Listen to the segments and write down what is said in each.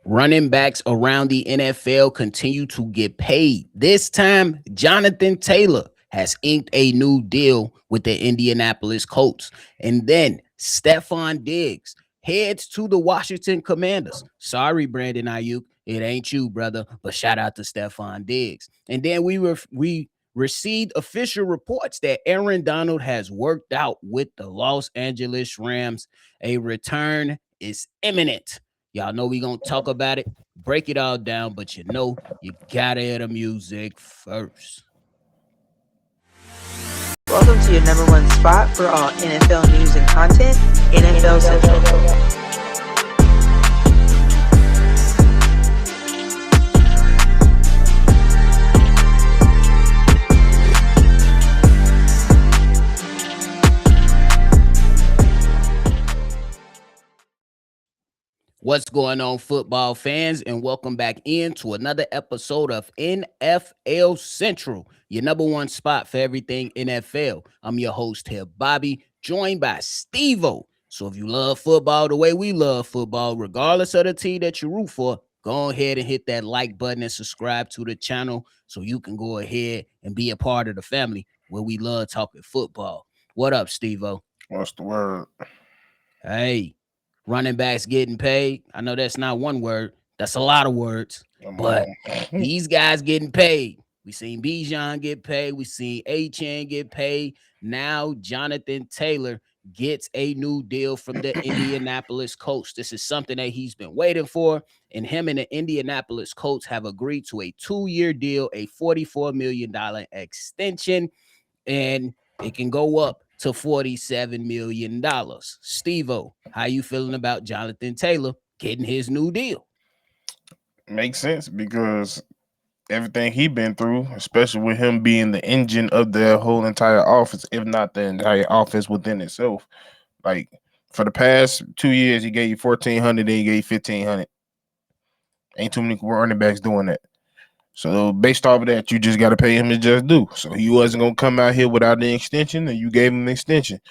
Running backs around the NFL continue to get paid. This time, Jonathan Taylor has inked a new deal with the Indianapolis Colts. And then Stefon Diggs heads to the Washington Commanders. Sorry, Brandon Ayuk. It ain't you, brother. But shout out to Stefon Diggs. And then we received official reports that Aaron Donald has worked out with the Los Angeles Rams. A return is imminent. Y'all know we gonna talk about it, break it all down, but you gotta hear the music first. Welcome to your number one spot for all NFL news and content, NFL Central. What's going on, football fans, and welcome back into another episode of NFL Central, your number one spot for everything NFL. I'm your host here, Bobby, joined by Steve-O. So if you love football the way we love football, regardless of the team that you root for, go ahead and hit that like button and subscribe to the channel so you can go ahead and be a part of the family where we love talking football. What up, Steve-O? What's the word? Hey, running backs getting paid. I know that's not one word. That's a lot of words. But these guys getting paid. We seen Bijan get paid. We seen Achane get paid. Now Jonathan Taylor gets a new deal from the Indianapolis Colts. This is something that he's been waiting for. And him and the Indianapolis Colts have agreed to a 2-year deal, a $44 million extension. And it can go up to $47 million. Steve-O, how you feeling about Jonathan Taylor getting his new deal? Makes sense because everything he been through, especially with him being the engine of the whole entire offense, if not the entire offense within itself. Like for the past 2 years, he gave you 1,400, then he gave you 1,500. Ain't too many running backs doing that. So based off of that, you just got to pay him his just due. So he wasn't gonna come out here without the extension, and you gave him an extension.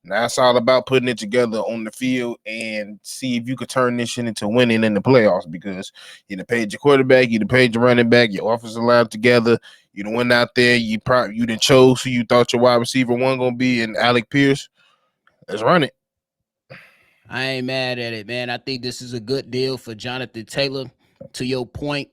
Now it's all about putting it together on the field and see if you could turn this shit into winning in the playoffs, because you done paid your quarterback, you done paid your running back, your offensive line together. You done went out there, you done chose who you thought your wide receiver one gonna be, and Alec Pierce. Let's run it. I ain't mad at it, man. I think this is a good deal for Jonathan Taylor. To your point,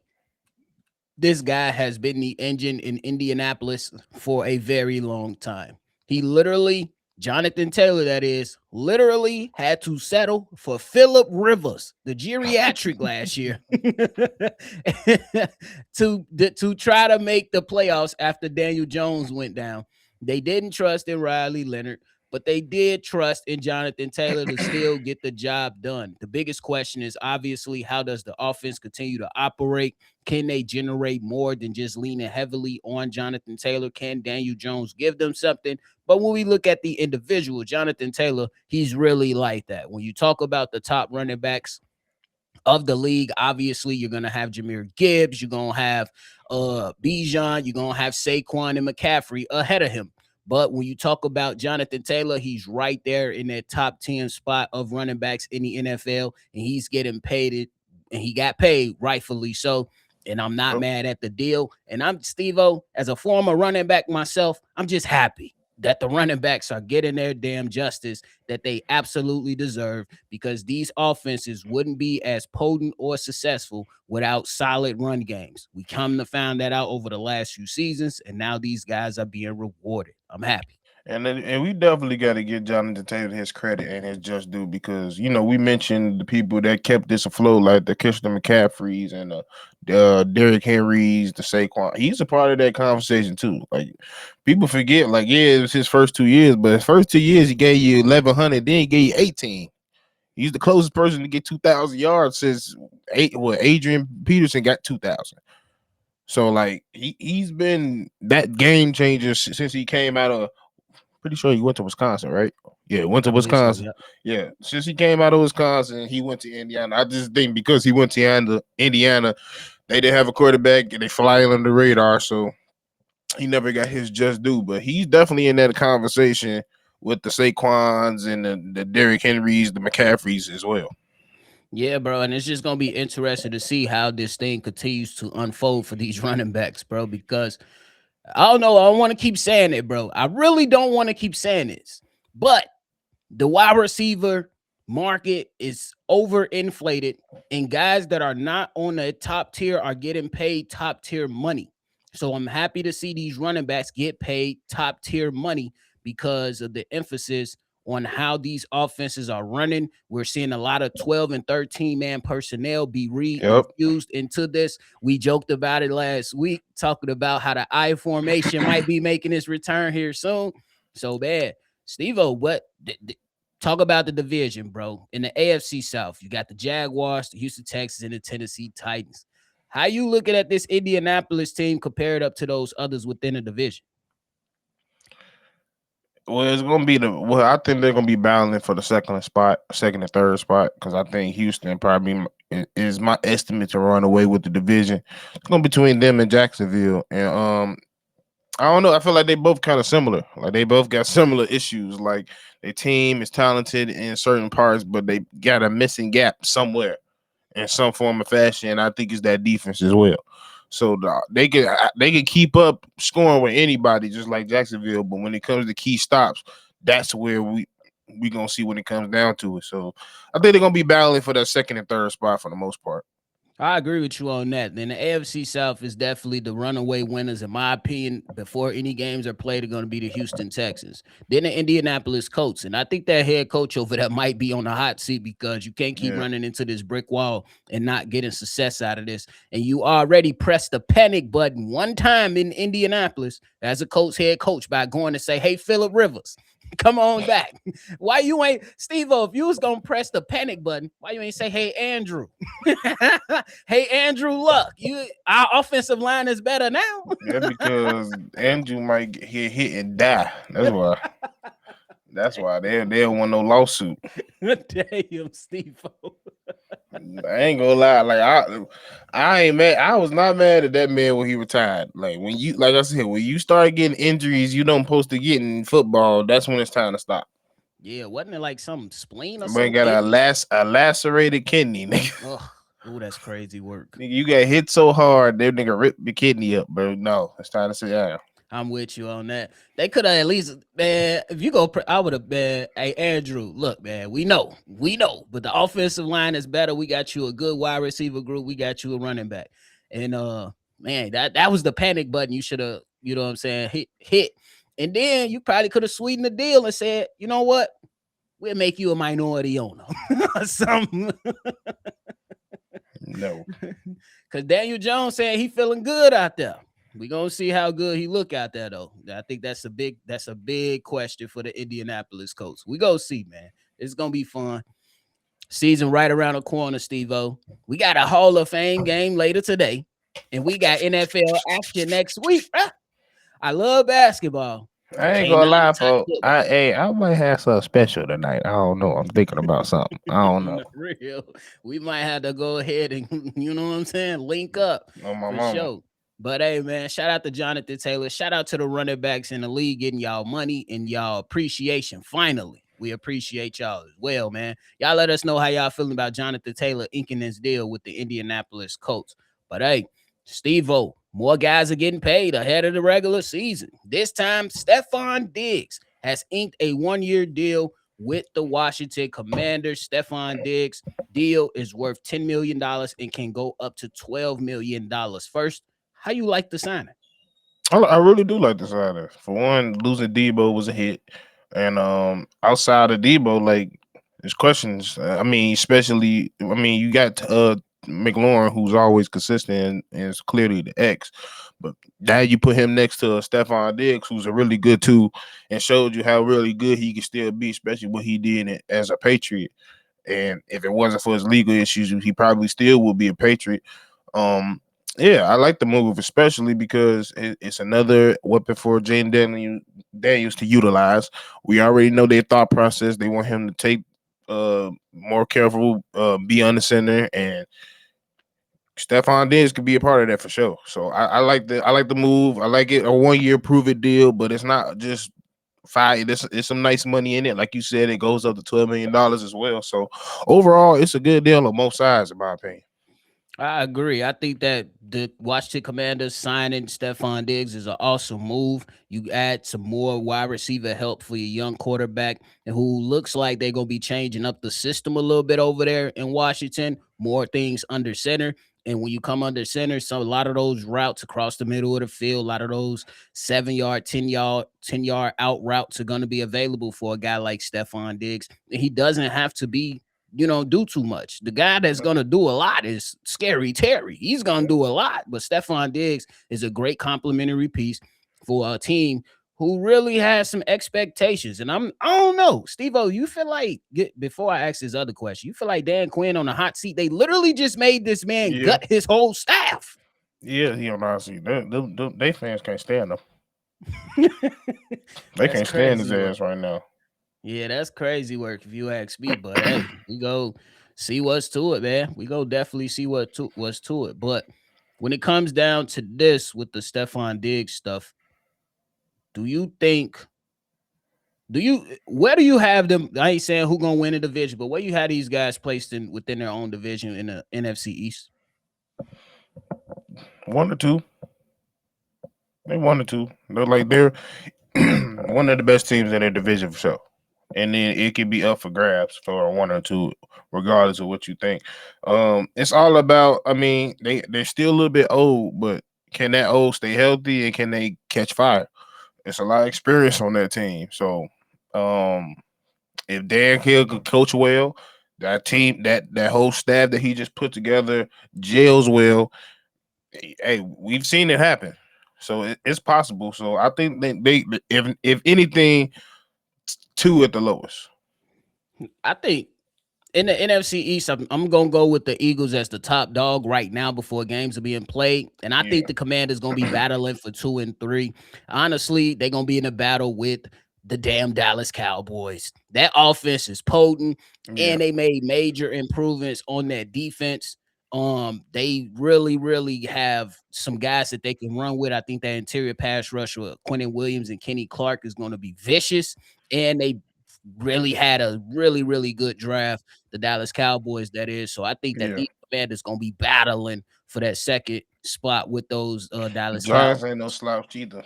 this guy has been the engine in Indianapolis for a very long time. He literally, Jonathan Taylor, that is, literally had to settle for Phillip Rivers, the geriatric last year, to try to make the playoffs after Daniel Jones went down. They didn't trust in Riley Leonard, but they did trust in Jonathan Taylor to still get the job done. The biggest question is obviously, how does the offense continue to operate? Can they generate more than just leaning heavily on Jonathan Taylor? Can Daniel Jones give them something? But when we look at the individual, Jonathan Taylor, he's really like that. When you talk about the top running backs of the league, obviously you're going to have Jahmyr Gibbs, you're going to have Bijan, you're going to have Saquon and McCaffrey ahead of him. But when you talk about Jonathan Taylor, he's right there in that top 10 spot of running backs in the NFL, and he's getting paid, and he got paid rightfully so. And I'm not mad at the deal. And I'm Steve-O, as a former running back myself, I'm just happy that the running backs are getting their damn justice that they absolutely deserve, because these offenses wouldn't be as potent or successful without solid run games. We come to find that out over the last few seasons, and now these guys are being rewarded. I'm happy. And we definitely got to give Jonathan Taylor his credit and his just due, because we mentioned the people that kept this afloat, like the Christian McCaffreys and the Derrick Henrys, the Saquon. He's a part of that conversation too. Like, people forget, like, yeah, it was his first 2 years, but his first 2 years he gave you 1,100, then he gave you 18. He's the closest person to get 2,000 yards since Adrian Peterson got 2,000. So like he's been that game changer since he came out of. Pretty sure he went to Wisconsin, right? Yeah, went to Wisconsin. So, yeah, since he came out of Wisconsin, he went to Indiana. I just think because he went to Indiana, they didn't have a quarterback and they fly under the radar, so he never got his just due. But he's definitely in that conversation with the Saquons and the Derrick Henrys, the McCaffreys as well. Yeah, bro, and it's just gonna be interesting to see how this thing continues to unfold for these running backs, bro. Because I don't know, I don't want to keep saying it, bro. I really don't want to keep saying this, but the wide receiver market is overinflated, and guys that are not on the top tier are getting paid top tier money. So I'm happy to see these running backs get paid top tier money because of the emphasis on how these offenses are running. We're seeing a lot of 12 and 13 man personnel be Yep. reinfused into this. We joked about it last week, talking about how the I formation might be making its return here soon. So bad. Steve-O, talk about the division, bro. In the AFC South, you got the Jaguars, the Houston Texans, and the Tennessee Titans. How you looking at this Indianapolis team compared up to those others within the division? Well, it's gonna be I think they're gonna be battling for the second and third spot, because I think Houston probably is my estimate to run away with the division. It's gonna be between them and Jacksonville, and I don't know. I feel like they both kind of similar. Like they both got similar issues. Like their team is talented in certain parts, but they got a missing gap somewhere in some form of fashion. And I think it's that defense as well. So they can keep up scoring with anybody, just like Jacksonville. But when it comes to key stops, that's where we gonna see when it comes down to it. So I think they're gonna be battling for that second and third spot for the most part. I agree with you on that. Then the AFC South is definitely the runaway winners, in my opinion. Before any games are played, are going to be the Houston Texans, then the Indianapolis Colts, and I think that head coach over there might be on the hot seat because you can't keep Yeah. running into this brick wall and not getting success out of this. And you already pressed the panic button one time in Indianapolis as a Colts head coach by going to say, "Hey, Phillip Rivers, come on back." Why you ain't Steve-O? If you was gonna press the panic button, why you ain't say, "Hey, Andrew"? Hey, Andrew Luck, our offensive line is better now. Yeah, because Andrew might get hit and die. That's why. That's why they don't want no lawsuit. Damn, Steve-O. I ain't gonna lie. Like I ain't mad. I was not mad at that man when he retired. Like when you, like I said, when you start getting injuries you don't supposed to get in football, that's when it's time to stop. Yeah, wasn't it like some spleen or Man some got kidney? a lacerated kidney, nigga. Oh, that's crazy work. Nigga, you got hit so hard, that nigga ripped your kidney up, bro. No, it's time to sit down. I'm with you on that. They could have at least, man. If you go, I would have been. Hey, Andrew, look, man. We know, but the offensive line is better. We got you a good wide receiver group. We got you a running back, and man, that was the panic button. You should have, you know what I'm saying, hit, and then you probably could have sweetened the deal and said, you know what, we'll make you a minority owner or something. No. Because Daniel Jones said he feeling good out there. We gonna see how good he look out there though. I think that's a big question for the Indianapolis Colts. We go see, man. It's gonna be fun. Season right around the corner, Steve-O. We got a Hall of Fame game later today, and we got NFL action next week. I love basketball. I ain't Can't gonna not lie, touch folks. football. I might have something special tonight. I don't know. I'm thinking about something. I don't know. Real. We might have to go ahead and you know what I'm saying, link up On my for mama. sure. But hey, man, shout out to Jonathan Taylor. Shout out to the running backs in the league getting y'all money and y'all appreciation. Finally, we appreciate y'all as well, man. Y'all let us know how y'all feeling about Jonathan Taylor inking this deal with the Indianapolis Colts. But hey, Steve-O, more guys are getting paid ahead of the regular season. This time, Stefon Diggs has inked a 1-year deal with the Washington Commanders. Stefon Diggs deal is worth $10 million and can go up to $12 million. First, how you like the signing? I really do like the signing. For one, losing Debo was a hit, and outside of Debo, like there's questions. I mean, especially, I mean, you got McLaurin, who's always consistent and is clearly the X, but now you put him next to Stephon Diggs, who's a really good too, and showed you how really good he can still be, especially what he did as a Patriot. And if it wasn't for his legal issues, he probably still would be a Patriot. Um, yeah, I like the move, especially because it's another weapon for Daniels to utilize. We already know their thought process. They want him to take more careful, be on the center, and Stephon Diggs could be a part of that for sure. So I like the move. I like it, a 1-year prove it deal, but it's not just five. It's some nice money in it. Like you said, it goes up to $12 million as well. So overall, it's a good deal on both sides, in my opinion. I agree. I think that the Washington Commanders signing Stefon Diggs is an awesome move. You add some more wide receiver help for your young quarterback, and who looks like they're gonna be changing up the system a little bit over there in Washington. More things under center. And when you come under center, so a lot of those routes across the middle of the field, a lot of those 7 yard, 10 yard out routes are going to be available for a guy like Stefon Diggs. And he doesn't have to be do too much. The guy that's gonna do a lot is Scary Terry. He's gonna do a lot, but Stefon Diggs is a great complimentary piece for a team who really has some expectations. And I don't know, Steve-O, you feel like before I ask this other question, you feel like Dan Quinn on the hot seat? They literally just made this man Yeah, gut his whole staff. yeah. You know, honestly, they fans can't stand him. They That's can't stand his crazy work. ass right now. Yeah, that's crazy work if you ask me. But hey, we go see what's to it, man. We go definitely see what's to it. But when it comes down to this with the Stefon Diggs stuff, do you think where do you have them? I ain't saying who gonna win the division, but where you have these guys placed in within their own division in the NFC East? One or two. They 1 or 2. They're one of the best teams in their division for sure. And then it can be up for grabs for 1 or 2, regardless of what you think. It's all about. I mean, they're still a little bit old, but can that old stay healthy and can they catch fire? It's a lot of experience on that team. So, um, if Dan Hill could coach well, that team, that whole staff that he just put together gels well. Hey, we've seen it happen. So it's possible. So I think they if anything, 2 at the lowest. I think in the NFC East, I'm gonna go with the Eagles as the top dog right now before games are being played, and I Yeah, think the Commanders gonna be battling for 2 and 3. Honestly, they're gonna be in a battle with the damn Dallas Cowboys. That offense is potent, yeah, and they made major improvements on that defense. They really, really have some guys that they can run with. I think that interior pass rush with Quentin Williams and Kenny Clark is going to be vicious, and they really had a really, really good draft, the Dallas Cowboys, that is. So I think that yeah. these Commanders gonna be battling for that second spot with those Dallas Giants Cowboys. ain't no slouch either.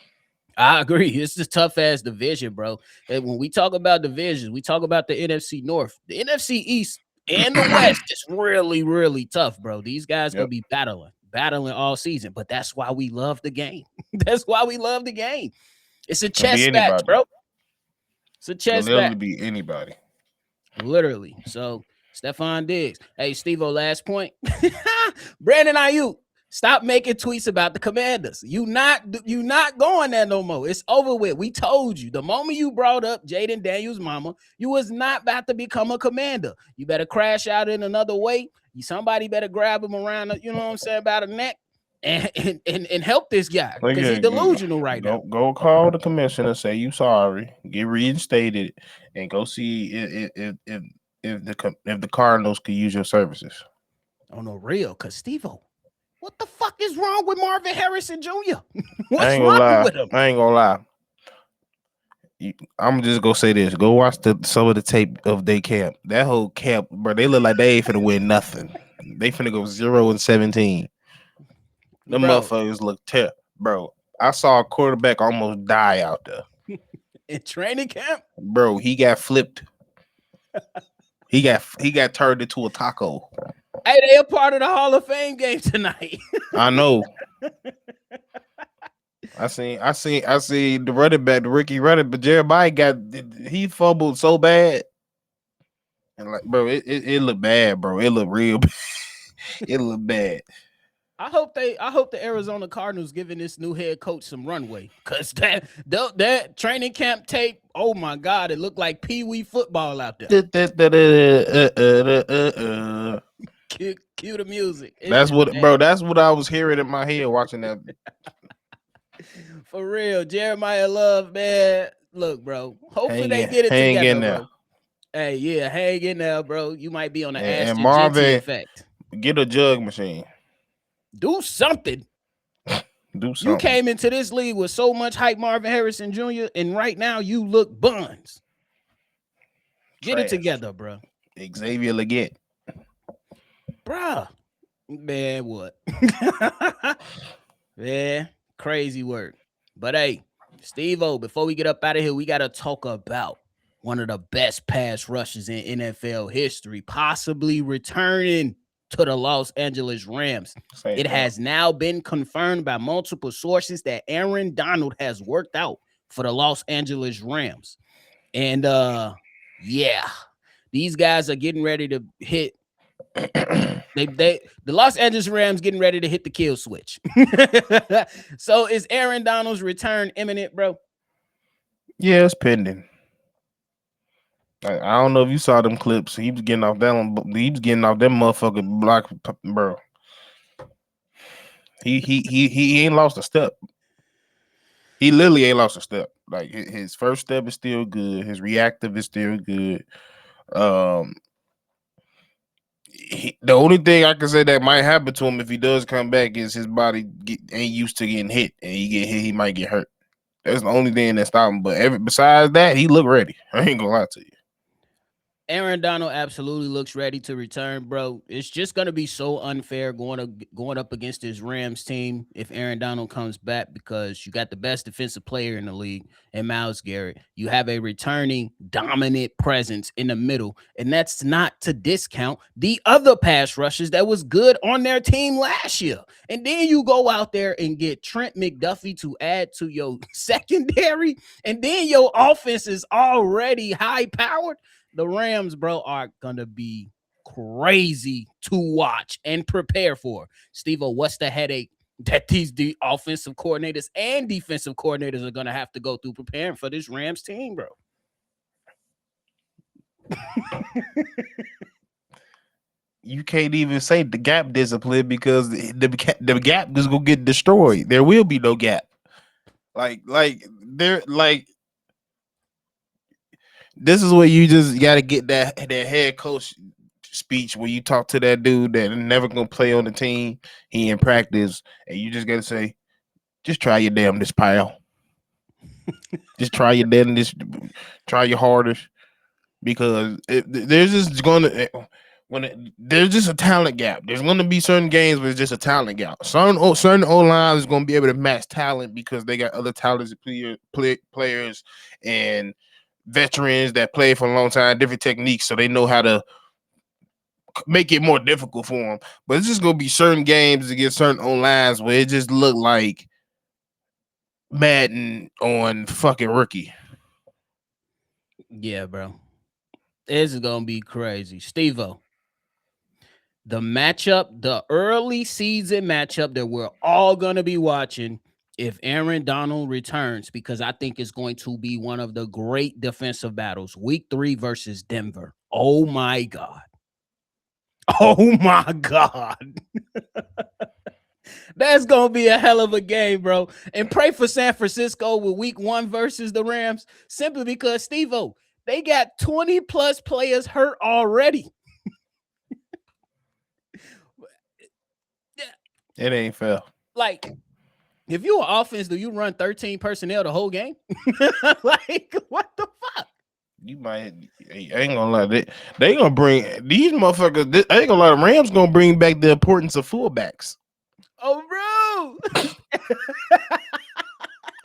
I agree. It's just tough ass division, bro. And when we talk about divisions, we talk about the NFC North, the NFC East, and the West. It's really, really tough, bro. These guys gonna Yep. be battling all season. But that's why we love the game. That's why we love the game. It's a Could be chess match, anybody. bro. It's a Could chess literally match. be anybody. Literally. So Stefon Diggs. Hey, Steve-O, last point. Brandon Ayuk, stop making tweets about the Commanders. You not going there no more. It's over with. We told you. The moment you brought up Jaden Daniels' mama, you was not about to become a Commander. You better crash out in another way. Somebody better grab him around, you know what I'm saying, about a neck and help this guy Like, because yeah, he's delusional right now. go call the commissioner, say you sorry, get reinstated, and go see if the Cardinals could use your services. On the real, because Steve-O, what the fuck is wrong with Marvin Harrison Jr.? I What's ain't wrong gonna lie. with him? I ain't gonna lie. I'm just gonna say this. Go watch some of the tape of their camp. That whole camp, bro, they look like they ain't finna win nothing. They finna go 0-17. Them Bro, motherfuckers look terrible. Bro, I saw a quarterback almost die out there. in training camp, Bro, he got flipped. He got turned into a taco. hey, they a part of the Hall of Fame game tonight. I know. I seen the running back, the rookie running, but Jeremiah he fumbled so bad. And like, bro, it looked bad, bro. It looked real bad. It looked bad. I hope the Arizona Cardinals giving this new head coach some runway, because that training camp tape, oh my God, it looked like Pee Wee football out there. Cue the music. It's That's just what, bad. bro. That's what I was hearing in my head watching that. For real, Jeremiah Love, man. Look, bro. Hopefully they get it Hang together, in there. bro. Hey, yeah, hang in there, bro. You might be on the And Ashton Genty Marvin, effect. get a jug machine. Do something. Do You something. came into this league with so much hype, Marvin Harrison Jr., and right now you look buns. Get it Trash. together, bro. Xavier Leggett. Bruh. Man, what? Man, crazy work. But hey, Steve O, before we get up out of here, we got to talk about one of the best pass rushes in NFL history, possibly returning to the Los Angeles Rams. Say It that. has now been confirmed by multiple sources that Aaron Donald has worked out for the Los Angeles Rams. And yeah, these guys are getting ready to hit the Los Angeles Rams getting ready to hit the kill switch. So is Aaron Donald's return imminent, bro? Yeah, it's pending. I don't know if you saw them clips. He was getting off that one. He was getting off that motherfucker block, bro. He ain't lost a step. He literally ain't lost a step. Like his first step is still good. His reactive is still good. Um, the only thing I can say that might happen to him if he does come back is his body ain't used to getting hit, and he get hit, he might get hurt. That's the only thing that stopped him. But besides that, he look ready. I ain't gonna lie to you. Aaron Donald absolutely looks ready to return, bro. It's just gonna be so unfair going up against this Rams team if Aaron Donald comes back because you got the best defensive player in the league and Myles Garrett. You have a returning dominant presence in the middle, and that's not to discount the other pass rushes that was good on their team last year. And then you go out there and get Trent McDuffie to add to your secondary, and then your offense is already high powered. The Rams, bro, are gonna be crazy to watch and prepare for. Steve-O, what's the headache that these offensive coordinators and defensive coordinators are gonna have to go through preparing for this Rams team, bro? You can't even say the gap discipline because the gap is gonna get destroyed. There will be no gap. Like this is where you just got to get that head coach speech where you talk to that dude that never gonna play on the team. He in practice, and you just gotta say, just try your damnedest, pal. Just try your damnedest, try your hardest, because there's just gonna there's just a talent gap. There's gonna be certain games where it's just a talent gap. Certain O lines is gonna be able to match talent because they got other talented players and veterans that play for a long time, different techniques, so they know how to make it more difficult for them. But it's just gonna be certain games against certain O lines where it just look like Madden on fucking rookie. Yeah, bro. This is gonna be crazy. Steve-O, the matchup, the early season matchup that we're all gonna be watching if Aaron Donald returns, because I think it's going to be one of the great defensive battles. Week 3 versus Denver. Oh my God. Oh my God. That's gonna be a hell of a game, bro. And pray for San Francisco with week 1 versus the Rams, simply because Steve-O, they got 20 plus players hurt already. It ain't fair. Like, if you're an offense, do you run 13 personnel the whole game? Like, what the fuck? You might. I ain't gonna lie. They gonna bring these motherfuckers. I ain't gonna lie. The Rams gonna bring back the importance of fullbacks. Oh, bro.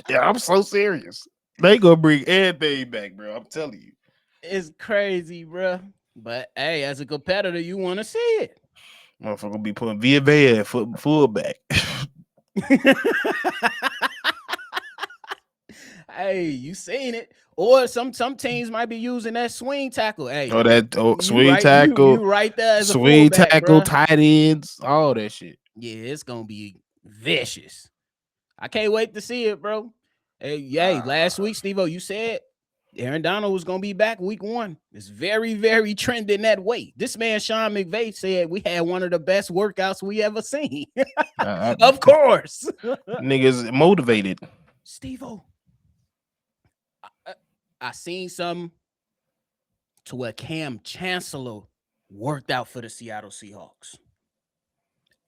Yeah, I'm so serious. They gonna bring everything back, bro. I'm telling you. It's crazy, bro. But hey, as a competitor, you want to see it. Motherfucker gonna be putting Via Vea at fullback. Hey, you seen it? Or some teams might be using that swing tackle. Hey, Or that swing you tackle, right there as a swing fullback, tackle, bro. tight ends, all that shit. Yeah, it's gonna be vicious. I can't wait to see it, bro. Hey, last week, Steve-O, you said Aaron Donald was gonna be back week 1. It's very, very trending that way. This man Sean McVay said we had one of the best workouts we ever seen. Of course, niggas motivated. Steve-O, I seen some to where Cam Chancellor worked out for the Seattle Seahawks.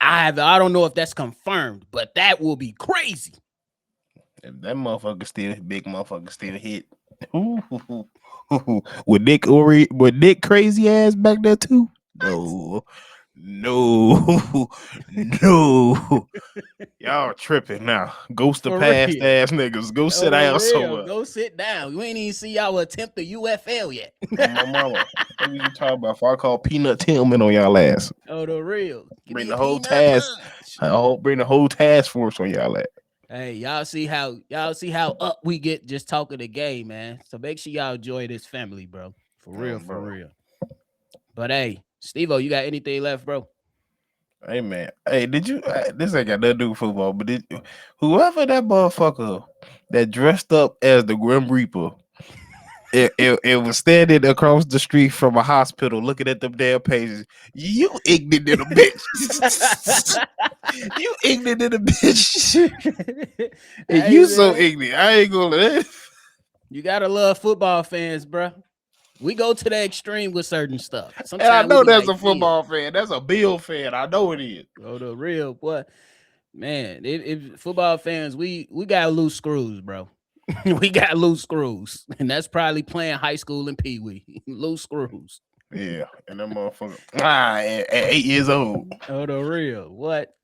I don't know if that's confirmed, but that will be crazy. If that motherfucker still big motherfucker still hit. With Nick crazy ass back there too? No. No. No. Y'all tripping now. Ghost the For past real. ass niggas. Go sit Oh, the down real. somewhere. Go sit down. We ain't even see y'all attempt the UFL yet. On my mama. What you talking about? If I call Peanut Tillman on y'all ass. Oh, the real. Give Bring me a the whole peanut task. punch. Bring the whole task force on y'all ass. Hey, y'all see how up we get just talking the game, man. So make sure y'all enjoy this family, bro. For real, for Bro. real. But hey, Steve-O, you got anything left, bro? Hey man, hey, did you? This ain't got nothing to do with football, but whoever that motherfucker that dressed up as the Grim Reaper, it was standing across the street from a hospital, looking at them damn pages. You ignorant little bitch. You ignorant little bitch. And Hey, you so man, ignorant. I ain't gonna let. you gotta love football fans, bro. We go to the extreme with certain stuff. And I Sometimes we know be that's like, a football fan. That's a Bill fan. I know it is. oh, the real boy. Man, if football fans, we got loose screws, bro. We got loose screws, and that's probably playing high school and pee wee. Loose screws. Yeah, and that motherfucker at 8 years old. Oh, the real what?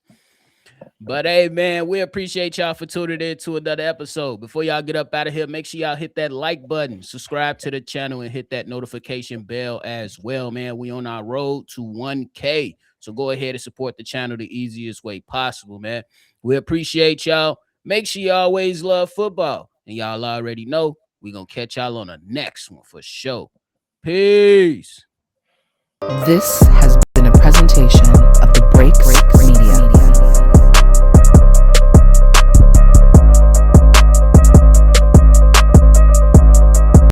But hey, man, we appreciate y'all for tuning in to another episode. Before y'all get up out of here, make sure y'all hit that like button, subscribe to the channel, and hit that notification bell as well, man. We on our road to 1K. So go ahead and support the channel the easiest way possible, man. We appreciate y'all. Make sure you always love football. And y'all already know we going to catch y'all on the next one for sure. Peace. This has been a presentation of the